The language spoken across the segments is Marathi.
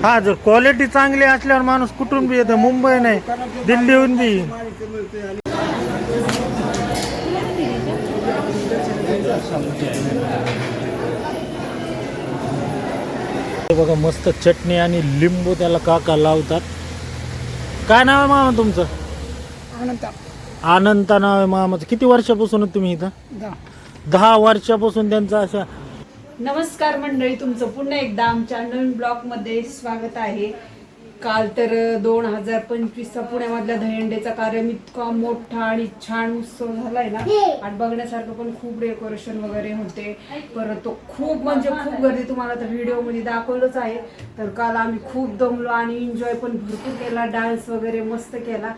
हा, जर क्वालिटी चांगली असल्यावर माणूस कुठून बी येतं, मुंबई नाही दिल्लीहून बी. बघा मस्त चटणी आणि लिंबू त्याला काका लावतात. काय नाव आहे मामा तुमचं? अनंता नाव आहे मामाचं. किती वर्षापासून तुम्ही इथं? 10 वर्षापासून त्यांचा अशा. नमस्कार मंडळी, तुमचं पुन्हा एकदा आमच्या नवीन ब्लॉग मध्ये स्वागत आहे. काल तर 2025चा पुण्यामधल्या दहीहंडीचा कार्यक्रम इतका मोठा आणि छान उत्सव झालाय ना, आणि बघण्यासारखं पण खूप डेकोरेशन वगैरे होते. परत तो खूप म्हणजे खूप गर्दी, तुम्हाला तर व्हिडिओ मध्ये दाखवलंच आहे. तर काल आम्ही खूप दमलो आणि एन्जॉय पण भरपूर केला, डान्स वगैरे मस्त केला.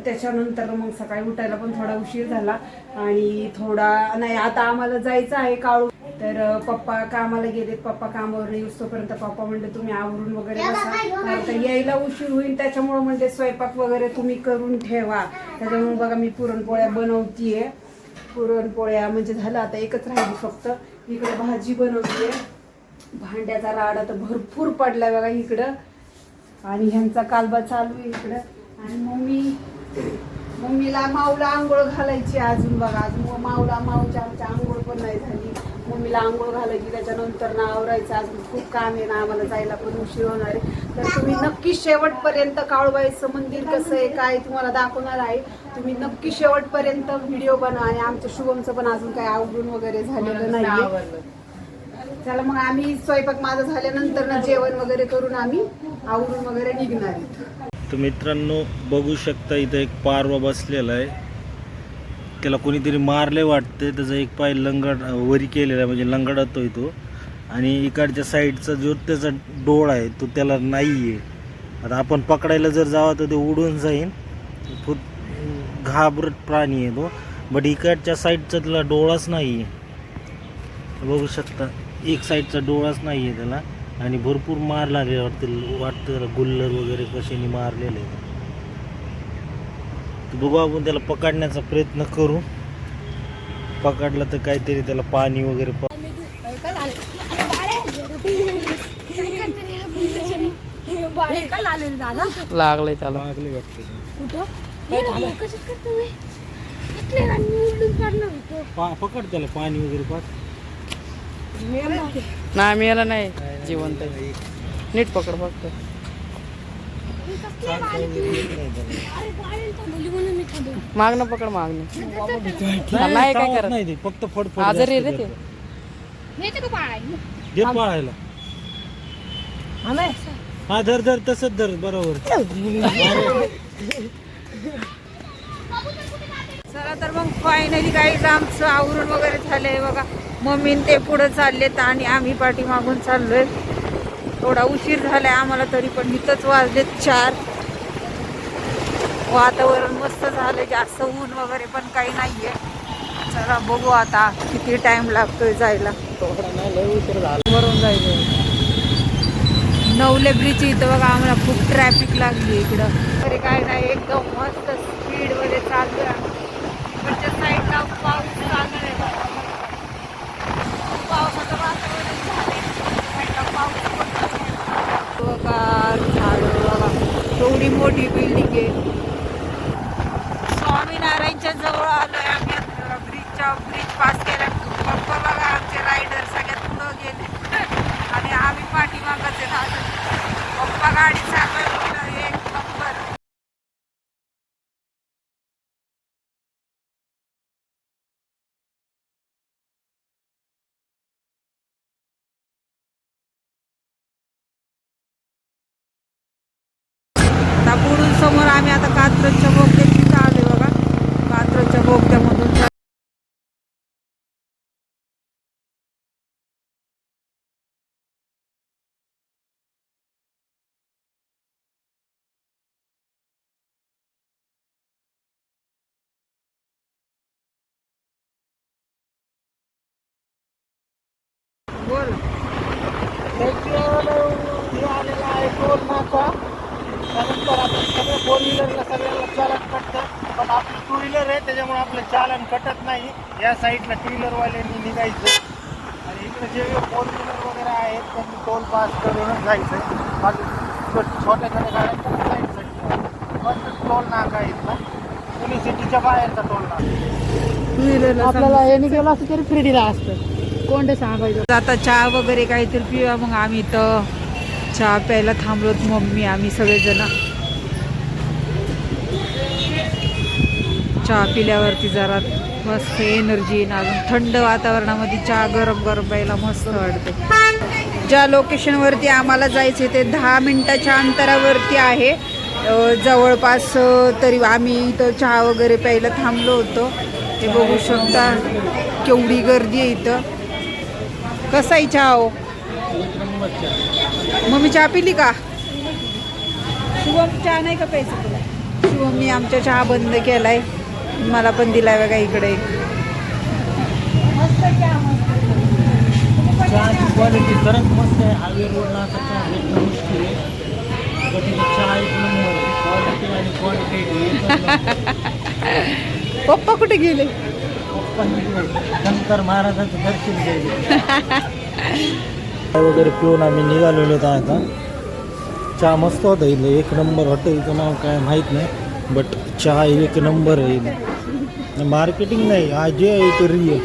त्याच्यानंतर मग सकाळी उठायला पण थोडा उशीर झाला आणि थोडा नाही, आता आम्हाला जायचं आहे काळू. तर पप्पा कामाला गेलेत, पप्पा कामावर येऊस तोपर्यंत पप्पा म्हणले तुम्ही आवरून वगैरे बसा, तर यायला उशीर होईल, त्याच्यामुळे म्हणजे स्वयंपाक वगैरे तुम्ही करून ठेवा. त्याच्यामुळे बघा मी पुरणपोळ्या बनवतीये. पुरणपोळ्या म्हणजे झालं, आता एकच राहिली फक्त. इकडे भाजी बनवतीये. भांड्याचा राडा तर भरपूर पडलाय बघा इकडं, आणि ह्यांचा कालबा चालू आहे इकडं. आणि मम्मीला माऊला आंघोळ घालायची अजून बघा, अजून माऊच्या आमच्या आंघोळ पण नाही झाली. मम्मीला आंघोळ घालायची, त्याच्यानंतर ना आवरायचं. अजून खूप काम आहे ना, आम्हाला जायला पण उशीर होणार आहे. तर तुम्ही नक्की शेवटपर्यंत काळूबाईचं मंदिर कसं आहे काय तुम्हाला दाखवणार आहे. तुम्ही नक्की शेवटपर्यंत व्हिडिओ बनवा. आणि आमच्या शुभमचं पण अजून काही आवरून वगैरे झालेलं नाहीये. चला मग आम्ही स्वयंपाक माझा झाल्यानंतर ना जेवण वगैरे करून आम्ही आवरून वगैरे निघणार आहेत. तर मित्रांनो बघू शकता, इथं एक पारवा बसलेला आहे. त्याला कोणीतरी मारले वाटते. त्याचा एक पाय लंगड वरी केलेला आहे, म्हणजे लंगडतोय तो. आणि इकडच्या साईडचा जो त्याचा डोळ आहे तो त्याला नाही आहे. आता आपण पकडायला जर जावं तर ते उडून जाईन, खूप घाबरट प्राणी आहे तो. बट इकडच्या साईडचा त्याला डोळाच नाही आहे. बघू शकता एक साईडचा डोळाच नाही आहे त्याला. आणि भरपूर मार लागले वाटतं त्याला, गुल्लर वगैरे कशाने मारलेले आहे. बघू आपण त्याला पकडण्याचा प्रयत्न करू. पकडला तर काहीतरी त्याला पाणी वगैरे लागले त्याला. पकड त्याला पाणी वगैरे पाच. नाही मिळाला नाही, जिवंत नीट पकड फक्त. मागणं पकड, मागणं नाही काय करत नाही, फक्त फडफड आजारी रे ते. दे पाळायला. हा धर धर, तसंच धर, बरोबर. चला तर मग फायनली गाईज आमचं आवरून वगैरे झालंय बघा. मम्मीन ते पुढे चाललेत आणि आम्ही पाठीमागून चाललोय. थोडा उशीर झालाय आम्हाला, तरी पण इथंच वाजलेत 4. वातावरण मस्त झालंय, जास्त ऊन वगैरे पण काही नाहीये. चला बघू आता किती टाइम लागतोय जायला. वरून जायचं. नवले ब्रिज इथं बघा, आम्हाला खूप ट्रॅफिक लागली इकडं. तरी काय नाही, एकदम मस्त स्पीड मध्ये चाललोय. इकडच्या साईडला पाऊस चालू आहे, पावसाचं वातावरण झालंय. बघा झाडं बघा, एवढी मोठी बिल्डिंग आहे. स्वामीनारायणच्या जवळ आलोय आम्ही. ब्रिज पास केला. पप्पा बघा आमचे रायडर सगळ्यात पुढं गेले आणि आम्ही पाठीमागच आहे. पप्पा गाडी चालवायला एक नंबर. आता पुढून समोर आम्ही आता कात्रजच्या बोगद्यात आलोय बघा. कात्रजच्या बोगद्यामधून बोल. आलेला आहे टोल नाका. त्यानंतर आपण सगळ्या 4 व्हीलरला सगळ्यांना चालन कटतं, पण आपलं 2 व्हीलर आहे त्याच्यामुळे आपलं चालन कटत नाही. या साईडला 2 व्हीलरवाल्यांनी निघायचं. आणि इकडे जे 4 व्हीलर वगैरे आहे आहेत त्यांनी टोल पास करूनच जायचं आहे. बाकी छोट्या छोट्या गाड्यांच्या साईडसाठी फक्त टोल नाका आहेत ना, पुणे सिटीच्या बाहेरचा टोल नाका. आपल्याला याने गेलं असतं तरी फ्रीडीला असतं. कोण सांगायचं आता चहा वगैरे काहीतरी पिऊया. मग आम्ही तर चहा प्यायला थांबलोत, मम्मी आम्ही सगळेजण. चहा पिल्यावरती जरा मस्त एनर्जी येईन. अजून थंड वातावरणामध्ये चहा गरम गरम प्यायला मस्त वाटते. ज्या लोकेशनवरती आम्हाला जायचे ते 10 मिनिटाच्या अंतरावरती आहे. जवळपास तरी आम्ही इथं चहा वगैरे प्यायला थांबलो होतो. ते बघू शकता केवढी गर्दी आहे इथं. कसा आहे चहा हो? मम्मी चहा पिली का? शुभम चहा नाही का प्यायचं तुला? शुभमनी आमच्या चहा बंद केलाय, मला पण दिलाय बघा इकडे. चहाची क्वालिटी खरंच मस्त आहे. हायवे रोडला असा चहा भेटणं मुश्किल आहे. चहा एक नंबर क्वालिटी आणि क्वांटिटी. पप्पा कुठे गेले? शंकर महाराजांचं दर्शन घ्यायचं वगैरे पिऊन आम्ही निघालेलो होतो. आता चहा मस्त होता इथलं, एक नंबर. हॉटेलचं नाव काय माहीत नाही, बट चहा एक नंबर आहे इथं. मार्केटिंग नाही, हा जे आहे ते रिअल.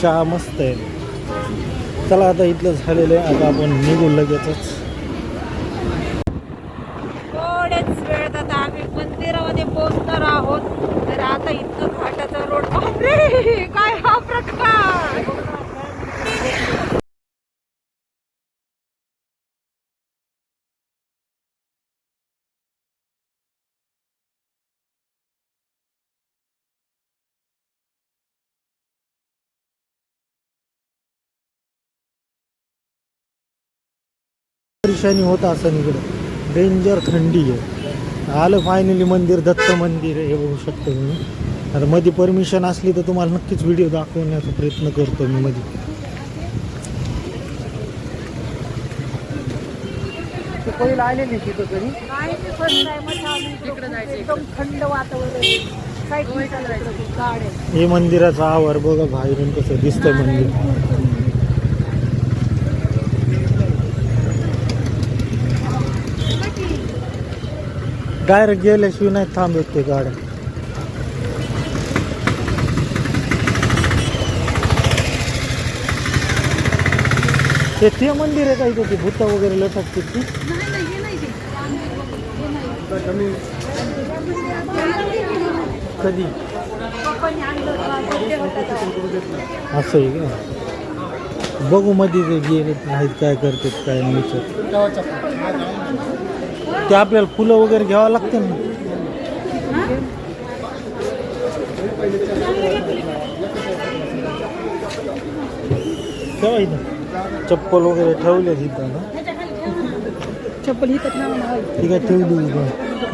चहा मस्त आहे. चला आता इथलं झालेलं आहे, आता आपण निघू लगेचच. थोडेच वेळात आता आम्ही मंदिरामध्ये पोहोचणार आहोत. तर आता इथं घाटाचा रोड. बापरे, काय हा प्रकार! परेशानी होत असं इकडं डेंजर थंडी आहे. आलं फायनली मंदिर, दत्त मंदिर आहे, हे बघू शकतो तुम्ही. आता मध्ये परमिशन असली तर तुम्हाला नक्कीच व्हिडिओ दाखवण्याचा प्रयत्न करतो मी मध्ये. पहिला आलेली तिथं तरी एकदम थंड वातावरण. हे मंदिराचा आवार बघा बाहेरून कसं दिसतंय मंदिर. डायरेक्ट गेल्याशिवाय नाही थांबत ते गाड्या. ते मंदिर आहे काही ते भूत वगैरे लटकते ती. कधी असं आहे का? बघू मध्ये ते गेले नाहीत काय करतात काय नाही. ते आपल्याला फुलं वगैरे घ्यावं लागते ना. ठेवा इथं चप्पल वगैरे ठेवले तिथं ना. चप्पल ही तर ठीक आहे ठेवली इथं.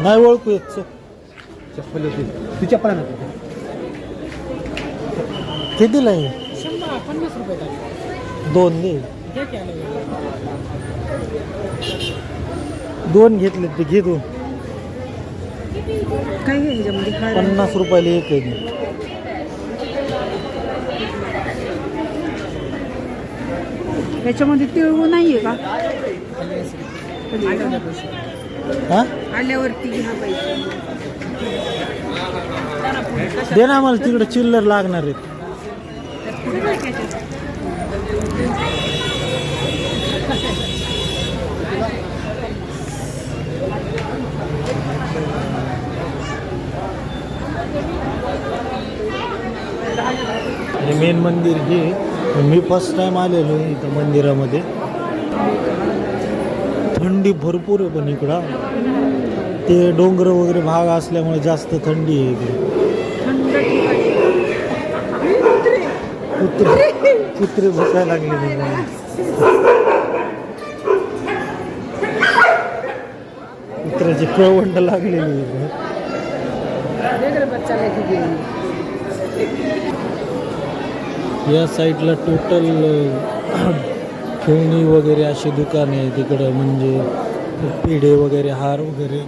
नाही ओळखू येत चप्पल येते. ती चप्पल आहे ना कितीला आहे? 50 रुपये. 2 दे. 2 घेतले ते घे 2. काय आहे ह्याच्यामध्ये? 50 रुपयाला एक आहे. याच्यामध्ये तिळगुळ नाहीये का? हा आल्यावरती घ्या पाहिजे. दे ना मला, तिकडे चिल्लर लागणार आहेत. मेन मंदिर हे मी फर्स्ट टाइम आलेलो इथं मंदिरामध्ये. थंडी भरपूर आहे पण इकडं ते डोंगर वगैरे भाग असल्यामुळे जास्त थंडी आहे इकडे. कुत्रे भुकायला लागले. कुत्र्याची कळवंड लागलेली इकडे. या साईडला टोटल खेळणी वगैरे अशी दुकाने आहे तिकडं. म्हणजे पिढे वगैरे, हार वगैरे,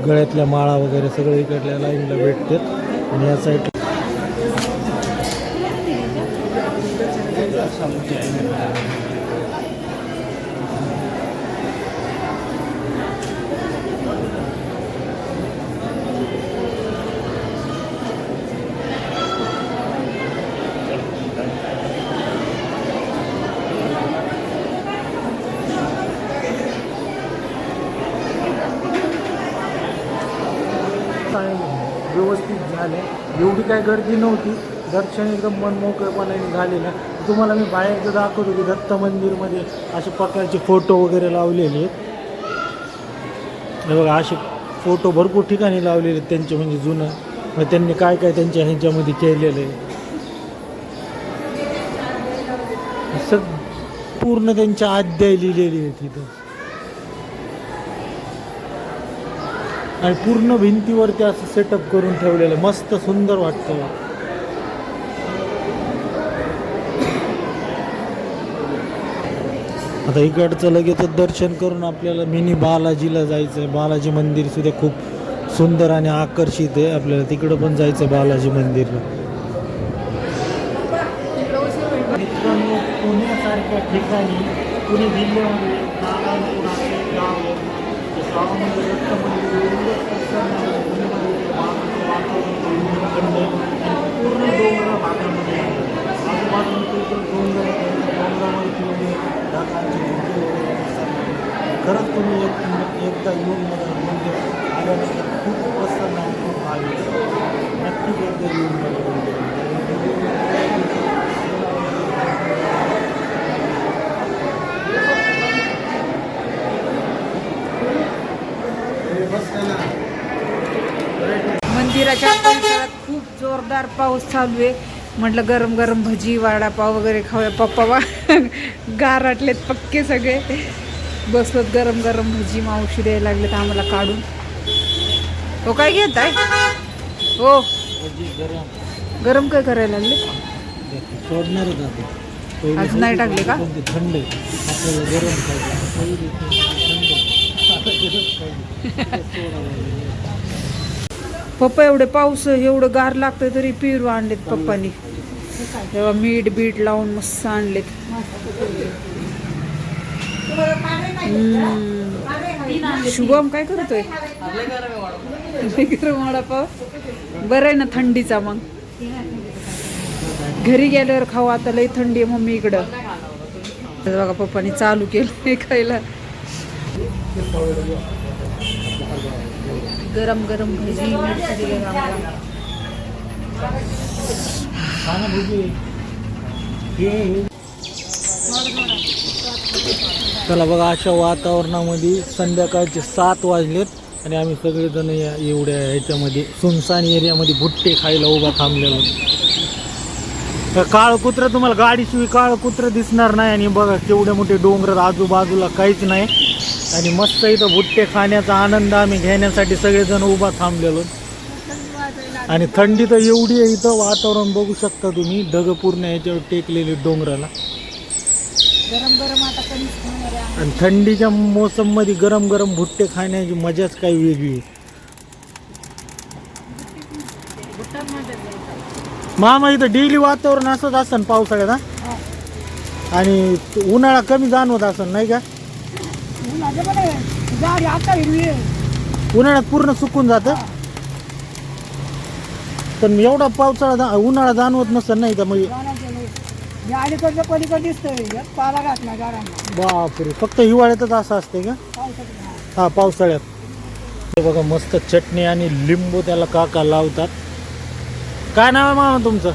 गळ्यातल्या माळा वगैरे सगळं इकडल्या लाईनला भेटतात. आणि या साईडला व्यवस्थित झाले. एवढी काय गर्दी नव्हती. दर्शन एकदम मनमोकळेपणाने झालेलं. तुम्हाला मी बाहेरचं दाखवतो की दत्त मंदिरमध्ये अशा प्रकारचे फोटो वगैरे लावलेले आहेत. हे बघा असे फोटो भरपूर ठिकाणी लावलेले आहेत त्यांचे, म्हणजे जुनं मग त्यांनी काय काय त्यांच्या ह्याच्यामध्ये केलेलं आहे. पूर्ण त्यांच्या अध्याय लिहिलेली आहे तिथं. आणि पूर्ण भिंतीवरती असं सेटअप करून ठेवलेलं, मस्त सुंदर वाटतं. आता इकडचं लगेचच दर्शन करून आपल्याला मिनी बालाजीला जायचं आहे. बालाजी मंदिर सुद्धा खूप सुंदर आणि आकर्षित आहे. आपल्याला तिकडं पण जायचं आहे बालाजी मंदिरला. मित्रांनो, पुण्यासारख्या ठिकाणी पुणे जिल्ह्यामध्ये नारायणपूर असे गाव आहे. गावामध्ये दत्त मंदिर एवढं प्रसन्न आहे. पुण्यामध्ये वातावरण पूर्ण डोंगर भागामध्ये आजूबाजूला डोंगरावरती ढगांची झुडपे वगैरे दिसतात. खरंच तुम्ही एकदा येऊन म्हणजे आल्यानंतर खूप प्रसन्न आणि खूप भावी नक्कीच एकदा येऊन मंदिराच्या परिसरात खूप जोरदार पाऊस चालू आहे. म्हटलं गरम गरम भजी वडापाव वगैरे खाऊया. पप्पा गाराटलेत पक्के सगळे. बसलोत गरम गरम भजी. मावशी द्यायला लागलेत आम्हाला काढून. हो काय घेत आहे? हो गरम काय करायला लागले? सोडणारच आहे. अजून नाही टाकले का? थंड आपल्याला गरम पप्पा एवढे पाऊस एवढं गार लागतंय तरी पेरू आणलेत पप्पानी. तेव्हा मीठ बीट लावून मस्त आणलेत. शुभम काय करतोय? गरम वडापाव बरं आहे ना थंडीचा. मग घरी गेल्यावर खाऊ. आता लई थंडी आहे मम्मी इकडं. बघा पप्पानी चालू केलं खायला. गरम गरम भजी चला बघा, अशा वातावरणामध्ये संध्याकाळचे 7 वाजलेत आणि आम्ही सगळेजण एवढ्या ह्याच्यामध्ये सुनसान एरियामध्ये भुट्टे खायला उभा थांबलेलो. काळं कुत्रं तुम्हाला गाडीशिवाय काळं कुत्रं दिसणार नाही. आणि बघा केवढे मोठे डोंगर, आजूबाजूला काहीच नाही. आणि मस्त इथं भुट्टे खाण्याचा आनंद आम्ही घेण्यासाठी सगळेजण उभा थांबलेलो. आणि थंडी तर एवढी आहे इथं. वातावरण बघू शकता तुम्ही. ढग पूर्ण याच्यावर टेकलेले डोंगराला. गरम गरम आता आणि थंडीच्या मोसममध्ये गरम गरम भुट्टे खाण्याची मजाच काही वेगळी आहे. मामा इथं डेली वातावरण असंच असतं पावसाळ्यात. हा आणि उन्हाळा कमी जाणवत असं नाही का? उन्हाळ्यात पूर्ण सुकून जातं. पण एवढा पावसाळा उन्हाळा जाणवत नसतं नाही का? म्हणजे बापरे, फक्त हिवाळ्यातच असं असते का? हा पावसाळ्यात. हे बघा मस्त चटणी आणि लिंबू त्याला काका लावतात. काय नाव आहे मामा तुमचं?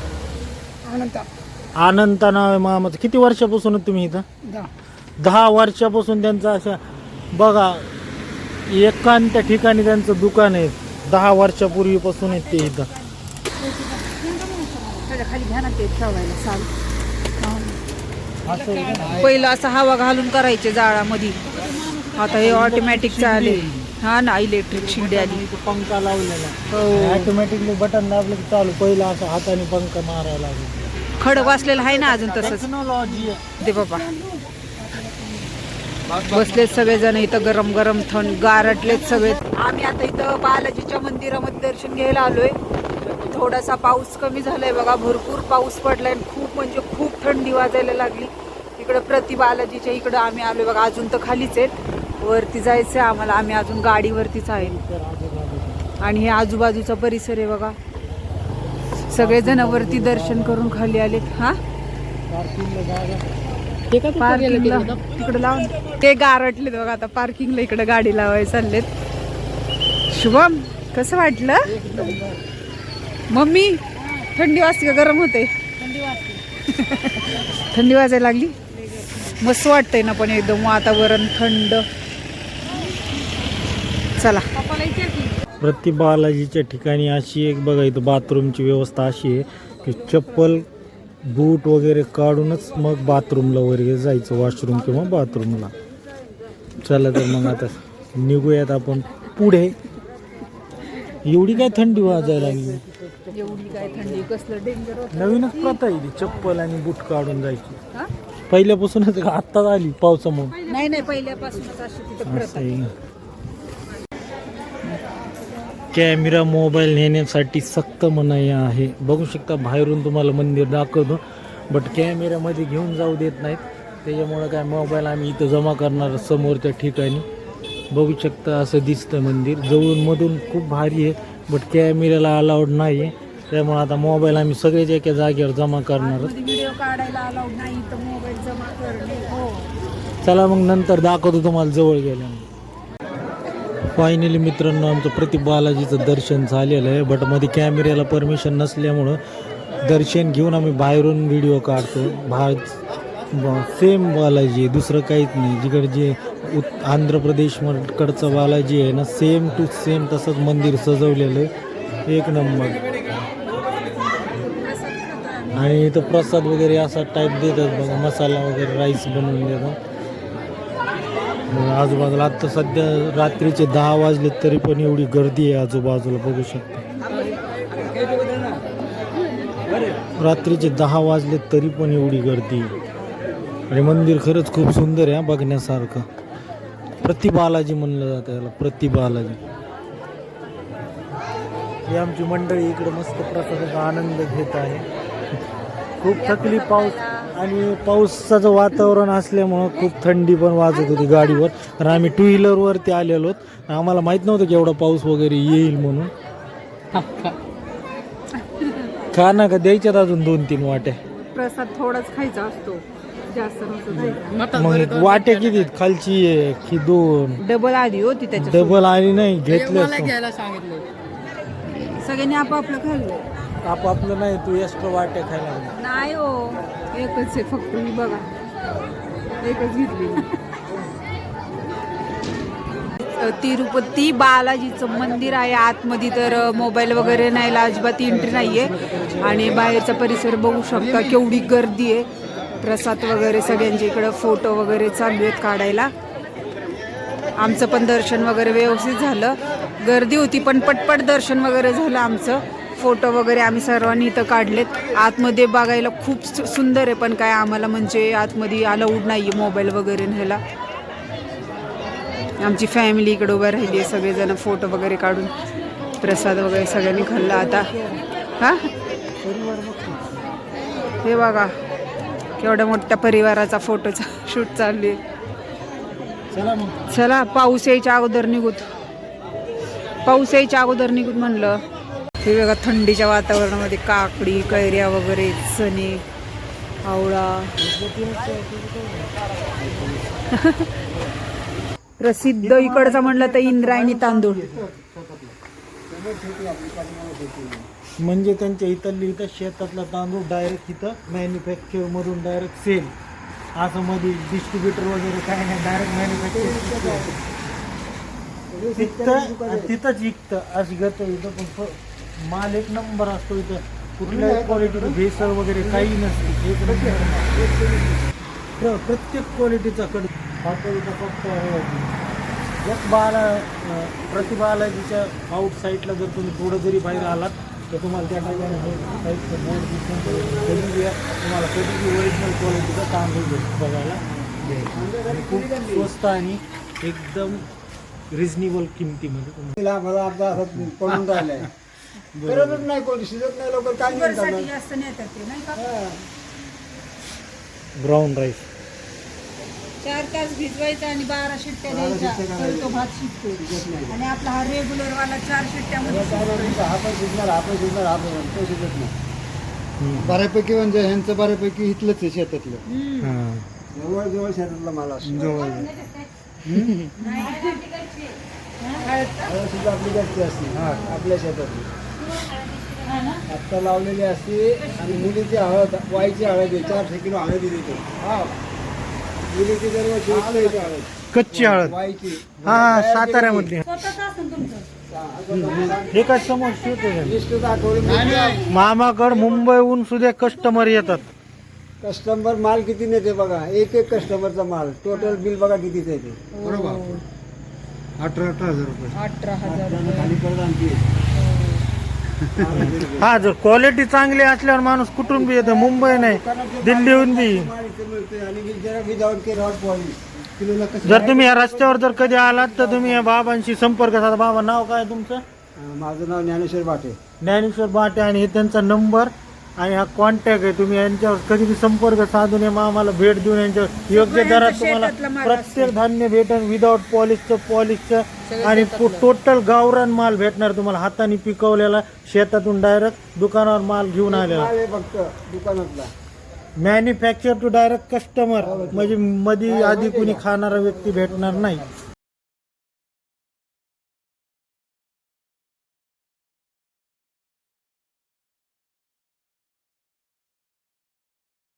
अनंता नाव आहे मामाचं. किती वर्षापासून तुम्ही इथं? 10 वर्षापासून त्यांचं असं बघा एकांत्या ठिकाणी त्यांचं दुकान आहे. 10 वर्षापूर्वीपासून आहेत ते इथं. पहिलं असं हवा घालून करायचे जाळामध्ये. आता हे ऑटोमॅटिक आले. हा ना, इलेक्ट्रिक शिडी आली. पंखा लावलेला हो. ऑटोमॅटिकली बटन दाबलं की चालू. पहिला असं हाताने पंखा मारायला लागला. खडक वाचलेलं आहे ना अजून तसंच. टेक्नॉलॉजी दे बाबा. बसलेत सगळेजण इथं गरम गरम थंड गारटलेत सगळे. आम्ही आता इथं बालाजीच्या मंदिरामध्ये दर्शन घ्यायला आलोय. थोडासा पाऊस कमी झालाय बघा. भरपूर पाऊस पडलाय. खूप म्हणजे खूप थंडी वाजायला लागली. इकडं प्रति बालाजीच्या इकडं आम्ही आलोय बघा. अजून तर खालीच आहेत. वरती जायचं आहे आम्हाला. आम्ही अजून गाडीवरतीच आहे. आणि हे आजूबाजूचा परिसर आहे बघा. सगळेजण वरती दर्शन करून खाली आलेत. हा पार्किंगला तिकडे लावून ते गारटलेत बघा. आता पार्किंगला इकडे गाडी लावायला चाललेत. शुभम कसं वाटलं मम्मी? थंडी वाजते का गरम होते? थंडी वाजायला लागली. मस्त वाटतंय ना पण एकदम वातावरण थंड. चला प्रति बालाजीच्या ठिकाणी अशी एक बघा इथं बाथरूमची व्यवस्था अशी आहे की चप्पल बूट वगैरे काढूनच मग बाथरूमला वगैरे जायचं, वॉशरूम किंवा बाथरूमला. चला तर मग आता निघूयात आपण पुढे. एवढी काय थंडी वाजायला लागली? एवढी काय थंडी, कसलं डेंजर. नवीनच प्रथा आहे ती, चप्पल आणि बूट काढून जायची. पहिल्यापासूनच आत्ताच आली पावसामुळे. नाही नाही, पहिल्यापासूनच अशी तिथं प्रथा आहे. कॅमेरा मोबाईल नेण्यासाठी सक्त मनाई आहे. बघू शकता बाहेरून तुम्हाला मंदिर दाखवतो, बट कॅमेऱ्यामध्ये घेऊन जाऊ देत नाहीत. त्याच्यामुळं काय मोबाईल आम्ही इथं जमा करणार समोरच्या ठिकाणी. बघू शकता असं दिसतं मंदिर जवळून मधून, खूप भारी आहे, बट कॅमेऱ्याला अलाउड नाही आहे. त्यामुळे आता मोबाईल आम्ही सगळेच एका जागेवर जमा करणार. व्हिडिओ काढायला अलाउड नाही तर मोबाईल जमा करणे. हो चला मग नंतर दाखवतो तुम्हाला जवळ गेल्यानंतर. फायनली मित्रांनो आमचं प्रति बालाजीचं दर्शन झालेलं आहे, बट मध्ये कॅमेऱ्याला परमिशन नसल्यामुळं दर्शन घेऊन आम्ही बाहेरून व्हिडिओ काढतो. सेम बालाजी आहे, दुसरं काहीच नाही. जिकडे जे आंध्र प्रदेशकडचं बालाजी आहे ना, सेम टू सेम तसंच मंदिर सजवलेलं आहे, एक नंबर. आणि इथं प्रसाद वगैरे असा टाईप देतात बघा, मसाला वगैरे राईस बनवून देतात आजूबाजूला. आत्ता सध्या रात्रीचे 10 वाजले तरी पण एवढी गर्दी आहे आजूबाजूला, बघू शकता. रात्रीचे 10 वाजले तरी पण एवढी गर्दी आहे. आणि मंदिर खरंच खूप सुंदर आहे बघण्यासारखं. प्रति बालाजी म्हणलं जातं याला, प्रति बालाजी. ही आमची मंडळी इकडे मस्त प्रसादाचा आनंद घेत आहे. खूप थकली पाऊस आणि पावसाचं वातावरण असल्यामुळं खूप थंडी पण वाजत होती गाडीवर. कारण आम्ही 2 व्हीलरवरती आलेलो आहोत, आम्हाला माहीत नव्हतं की एवढा पाऊस वगैरे येईल म्हणून. खा ना का द्यायच्यात अजून 2-3 वाट्या. प्रसाद थोडाच खायचा असतो, जास्त नसतो. मग वाट्या किती? खालची 1 की 2? डबल आली होती त्याच्या. डबल आली नाही, घेतलं सगळ्यांनी आपापलं खाल्लं. आपापलं नाही, तू एक्स्ट्रा वाट्या खायला लागली. नाही हो, एकच आहे फक्त. मी बघा एकच घेतली. तिरुपती बालाजीचं मंदिर आहे आतमध्ये, तर मोबाईल वगैरे नाही, अजिबात एंट्री नाही आहे. आणि बाहेरचा परिसर बघू शकता केवढी गर्दी आहे. प्रसाद वगैरे सगळ्यांच्या इकडं फोटो वगैरे चालू आहेत काढायला. आमचं पण दर्शन वगैरे व्यवस्थित झालं. गर्दी होती पण पटपट दर्शन वगैरे झालं आमचं. फोटो वगैरे आम्ही सर्वांनी इथं काढलेत. आतमध्ये बघायला खूप सुंदर आहे, पण काय आम्हाला म्हणजे आतमध्ये अलाउड नाही आहे मोबाईल वगैरे न्यायला. आमची फॅमिली इकडे उभं राहिली आहे, सगळेजण फोटो वगैरे काढून. प्रसाद वगैरे सगळ्यांनी खाल्ला आता. हां हे बघा केवढ्या मोठ्या परिवाराचा फोटोचा शूट चालू आहे. चला पाऊस यायच्या अगोदर निघूत, पाऊस यायच्या अगोदर निघूत म्हणलं. हे बघा थंडीच्या वातावरणामध्ये काकडी, कैऱ्या वगैरे, चणे, आवळा. प्रसिद्ध इकडचा म्हणलं तर इंद्रायणी तांदूळ. म्हणजे त्यांच्या इथं शेतातला तांदूळ डायरेक्ट इथं मॅन्युफॅक्चर मधून डायरेक्ट सेल, असं मध्ये डिस्ट्रीब्युटर वगैरे काय नाही, डायरेक्ट मॅन्युफॅक्चर तिथंच विकतं अशी गत. इथं पण माल एक नंबर असतो. इथं कुठल्याही क्वालिटी भेसळ वगैरे काही नसते, एक नंबर प्रत्येक क्वालिटीचा कड. फक्त प्रति बालाजीच्या आउट साईडला जर तुम्ही थोडं जरी बाहेर आलात तर तुम्हाला त्या ठिकाणी बोर्ड दिसून तुम्हाला कधी ओरिजिनल क्वालिटीचा तांदूळ बघायला मिळेल. खूप स्वस्त आणि एकदम रिजनेबल किमतीमध्ये. मला आता पडून राहिलाय, करतच नाही कोणी, शिजत नाही लवकर, काय नाही. जास्त नेतात ते नाही का. ब्राऊन राईस 4 तास भिजवायचा आणि 12 शिट्ट्या द्यायच्या, तर तो भात शिजतो. आणि आपला हा रेग्युलर वाला 4 शिट्ट्यामध्ये हा पण शिजणार, हा पण शिजणार, हा पण तो शिजत नाही. बऱ्यापैकी म्हणजे ह्यांचं बऱ्यापैकी इथलंच आहे शेतातलं, जवळ जवळ शेतातला माल असतो. हळद सुद्धा आपली घरची असते हा आपल्या शेतातली आत्ता लावलेली असते आणि मुलीची हळद वाईची हळद आहे 4 किलो हळद देतो हा मुलीची दरवर्षी इकडे हळद कच्ची हळद वाईची हा साताऱ्यामधली हे काय समोर लिस्ट दाखवली मामाकड मुंबईहून सुद्धा कस्टमर येतात. कस्टमर माल किती नेते बघा एक कस्टमरचा माल टोटल बिल बघा कितीच आहे ते बरोबर 18,000 रुपये 18,000 खाली परत आणखी हा जर क्वालिटी चांगली असल्यावर माणूस कुठून बी येतो, मुंबई नाही दिल्लीहून बी. माल इथे मिळते आणि जरा विदाउट केअर हॉट पॉलिश किलोला कसं जर तुम्ही या रस्त्यावर जर कधी आलात तर तुम्ही या बाबांशी संपर्क साधा. बाबा नाव काय तुमचं? माझं नाव ज्ञानेश्वर बाटे ज्ञानेश्वर बाटे आणि हे त्यांचा नंबर आणि हा कॉन्टॅक्ट आहे. तुम्ही यांच्यावर कधी बी संपर्क साधून या मामाला भेट देऊन यांच्या योग्य दरात तुम्हाला प्रत्येक धान्य भेटेल विदाउट पॉलिशचं आणि टोटल गावरान माल भेटणार तुम्हाला, हाताने पिकवलेला शेतातून डायरेक्ट दुकानावर माल घेऊन आलेला. माल आहे फक्त दुकानातला मॅन्युफॅक्चर टू डायरेक्ट कस्टमर म्हणजे मध्ये आधी कुणी खाणारा व्यक्ती भेटणार नाही.